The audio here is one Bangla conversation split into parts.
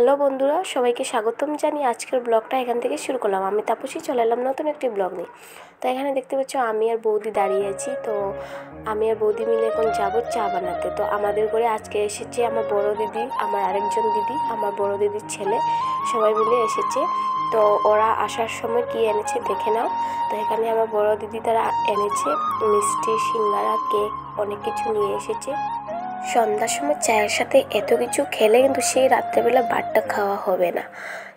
হ্যালো বন্ধুরা, সবাইকে স্বাগতম জানিয়ে আজকের ব্লগটা এখান থেকে শুরু করলাম। আমি তাপসী চলে এলাম নতুন একটি ব্লগ নিয়ে। তো এখানে দেখতে পাচ্ছ আমি আর বৌদি দাঁড়িয়ে আছি। তো আমি আর বৌদি মিলে এখন যাবো চা বানাতে। তো আমাদের ঘরে আজকে এসেছে আমার বড় দিদি, আমার আরেকজন দিদি, আমার বড় দিদির ছেলে, সবাই মিলে এসেছে। তো ওরা আসার সময় কি এনেছে দেখে নাও। তো এখানে আমার বড় দিদি তারা এনেছে মিষ্টি, সিঙ্গারা, কেক, অনেক কিছু নিয়ে এসেছে। সন্ধ্যার সময় চায়ের সাথে এত কিছু খেলে কিন্তু সেই রাত্রেবেলা ভাতটা খাওয়া হবে না।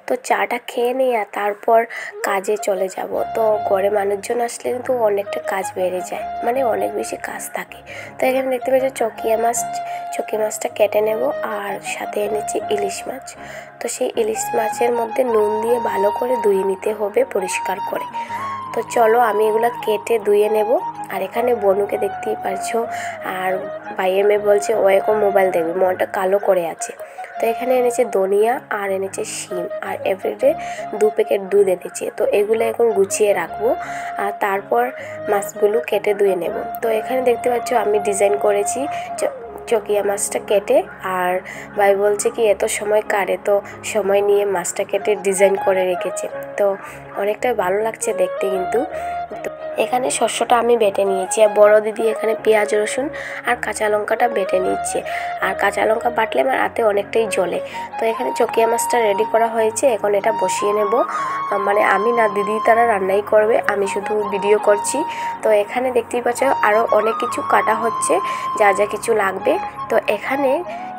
তো চাটা খেয়ে নিয়ে তারপর কাজে চলে যাব। তো ঘরে মানুষজন আসলে কিন্তু অনেকটা কাজ বেড়ে যায়, মানে অনেক বেশি কাজ থাকে। তো এখানে দেখতে পাচ্ছি চকি মাছটা কেটে নেব, আর সাথে এনেছি ইলিশ মাছ। তো সেই ইলিশ মাছের মধ্যে নুন দিয়ে ভালো করে ধুয়ে নিতে হবে পরিষ্কার করে। তো চলো আমি এগুলো কেটে ধুয়ে নেব। আর এখানে বনুকে দেখতেই পারছো, আর ভাইয়ের মেয়ে বলছে ও এখন মোবাইল দেখবে, মনটা কালো করে আছে। তো এখানে এনেছে ধনিয়া আর এনেছে শিম, আর এভরিডে 2 প্যাকেট দুধ এনেছে। তো এগুলো এখন গুছিয়ে রাখবো, আর তারপর মাছগুলো কেটে ধুয়ে নেব। তো এখানে দেখতে পাচ্ছ আমি ডিজাইন করেছি চকিয়া মাছটা কেটে, আর ভাই বলছে কি এত সময় কাটে, তো সময় নিয়ে মাছটা কেটে ডিজাইন করে রেখেছে। তো অনেকটা ভালো লাগছে দেখতে কিন্তু। তো এখানে শস্যটা আমি বেটে নিয়েছি, আর বড় দিদি এখানে পেঁয়াজ রসুন আর কাঁচা লঙ্কাটা বেটে নিচ্ছে। আর কাঁচা লঙ্কা বাটলে আমার হাতে অনেকটাই জ্বলে। তো এখানে চকিয়া মাছটা রেডি করা হয়েছে, এখন এটা বসিয়ে নেব। মানে আমি না, দিদি তারা রান্নাই করবে, আমি শুধু ভিডিও করছি। তো এখানে দেখতেই পাচ্ছ আরও অনেক কিছু কাটা হচ্ছে, যা যা কিছু লাগবে। তো এখানে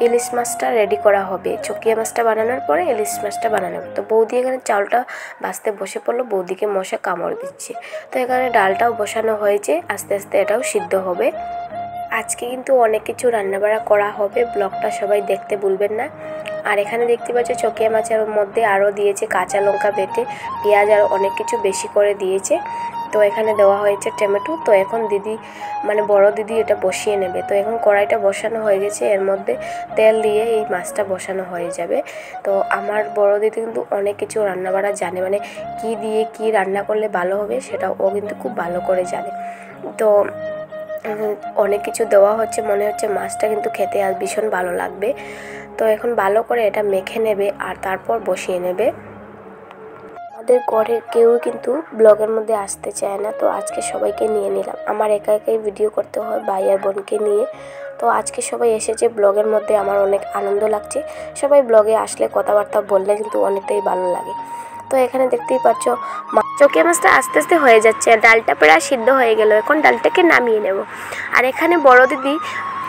ইলিশ মাছটা রেডি করা হবে, চকিয়া মাছটা বানানোর পরে ইলিশ মাছটা বানানো হবে। তো বৌদি এখানে চালটা ভাজতে বসে পড়লো, বৌদিকে মশা কামড় দিচ্ছে। তো এখানে ডালটাও বসানো হয়েছে, আস্তে আস্তে এটাও সিদ্ধ হবে। আজকে কিন্তু অনেক কিছু রান্নাবাড়া করা হবে, ব্লগটা সবাই দেখতে ভুলবেন না। আর এখানে দেখতে পাচ্ছ চকিয়া মাছের মধ্যে আরও দিয়েছে কাঁচা লঙ্কা বেটে, পেঁয়াজ আর অনেক কিছু বেশি করে দিয়েছে। তো এখানে দেওয়া হয়েছে টমেটো। তো এখন দিদি, মানে বড় দিদি এটা বসিয়ে নেবে। তো এখন কড়াইটা বসানো হয়ে গেছে, এর মধ্যে তেল দিয়ে এই মাছটা বসানো হয়ে যাবে। তো আমার বড় দিদি কিন্তু অনেক কিছু রান্নাবাড়া জানে, মানে কি দিয়ে কি রান্না করলে ভালো হবে সেটা ও কিন্তু খুব ভালো করে জানে। তো অনেক কিছু দেওয়া হচ্ছে, মনে হচ্ছে মাছটা কিন্তু খেতে আর ভীষণ ভালো লাগবে। তো এখন ভালো করে এটা মেখে নেবে, আর তারপর বসিয়ে নেবে। আমাদের ঘরের কেউ কিন্তু ব্লগের মধ্যে আসতে চায় না, তো আজকে সবাইকে নিয়ে নিলাম। আমার একা একাই ভিডিও করতে হয় ভাই আর বোনকে নিয়ে। তো আজকে সবাই এসেছে ব্লগের মধ্যে, আমার অনেক আনন্দ লাগছে। সবাই ব্লগে আসলে কথাবার্তা বললে কিন্তু অনেকটাই ভালো লাগে। তো এখানে দেখতেই পাচ্ছ চকিয়া মাছটা আস্তে আস্তে হয়ে যাচ্ছে, ডালটা প্রায় সিদ্ধ হয়ে গেল, এখন ডালটাকে নামিয়ে নেব। আর এখানে বড় দিদি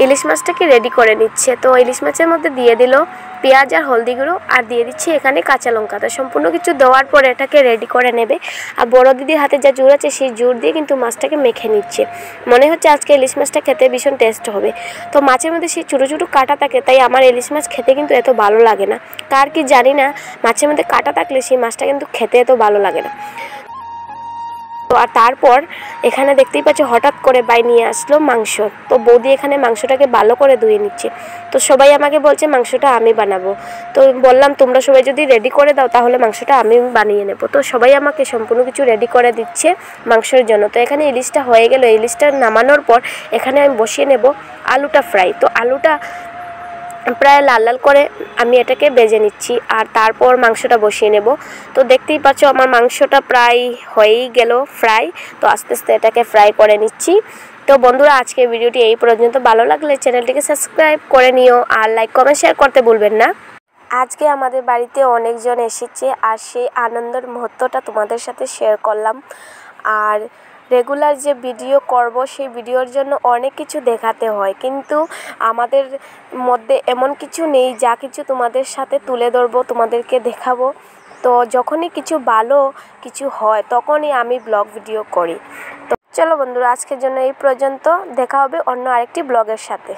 ইলিশ মাছটাকে রেডি করে নিচ্ছে। তো ইলিশ মাছের মধ্যে দিয়ে দিল পেঁয়াজ আর হলদি গুঁড়ো, আর দিয়ে দিচ্ছি এখানে কাঁচা লঙ্কা। তো সম্পূর্ণ কিছু দেওয়ার পরে এটাকে রেডি করে নেবে। আর বড় দিদির হাতে যা জোর আছে সেই জোর দিয়ে কিন্তু মাছটাকে মেখে নিচ্ছে। মনে হচ্ছে আজকে ইলিশ মাছটা খেতে ভীষণ টেস্ট হবে। তো মাছের মধ্যে সেই ছোটো ছোটো কাঁটা থাকে, তাই আমার ইলিশ মাছ খেতে কিন্তু এত ভালো লাগে না। কার কি জানি না, মাছের মধ্যে কাঁটা থাকলে সেই মাছটা কিন্তু খেতে এত ভালো লাগে না। তো আর তারপর এখানে দেখতেই পাচ্ছ হঠাৎ করে বাই নিয়ে আসলো মাংস। তো বৌদি এখানে মাংসটাকে ভালো করে ধুয়ে নিচ্ছে। তো সবাই আমাকে বলছে মাংসটা আমি বানাবো। তো বললাম তোমরা সবাই যদি রেডি করে দাও তাহলে মাংসটা আমি বানিয়ে নেব। তো সবাই আমাকে সম্পূর্ণ কিছু রেডি করে দিচ্ছে মাংসের জন্য। তো এখানে ইলিশটা হয়ে গেল, ইলিশটা নামানোর পর এখানে আমি বসিয়ে নেব আলুটা ফ্রাই। তো আলুটা প্রায় লাল লাল করে আমি এটাকে ভেজে নিচ্ছি, আর তারপর মাংসটা বসিয়ে নেব। তো দেখতেই পাচ্ছ আমার মাংসটা প্রায় হয়েই গেল ফ্রাই। তো আস্তে আস্তে এটাকে ফ্রাই করে নিচ্ছি। তো বন্ধুরা আজকে ভিডিওটি এই পর্যন্ত, ভালো লাগলে চ্যানেলটিকে সাবস্ক্রাইব করে নিও, আর লাইক কমেন্ট শেয়ার করতে ভুলবেন না। আজকে আমাদের বাড়িতে অনেকজন এসেছে, আর সেই আনন্দের মুহূর্তটা তোমাদের সাথে শেয়ার করলাম। আর রেগুলার যে ভিডিও করব সেই ভিডিওর জন্য অনেক কিছু দেখাতে হয়, কিন্তু আমাদের মধ্যে এমন কিছু নেই যা কিছু তোমাদের সাথে তুলে ধরবো, তোমাদেরকে দেখাবো। তো যখনই কিছু ভালো কিছু হয় তখনই আমি ব্লগ ভিডিও করি। তো চলো বন্ধুরা আজকের জন্য এই পর্যন্ত, দেখা হবে অন্য আরেকটি ব্লগের সাথে।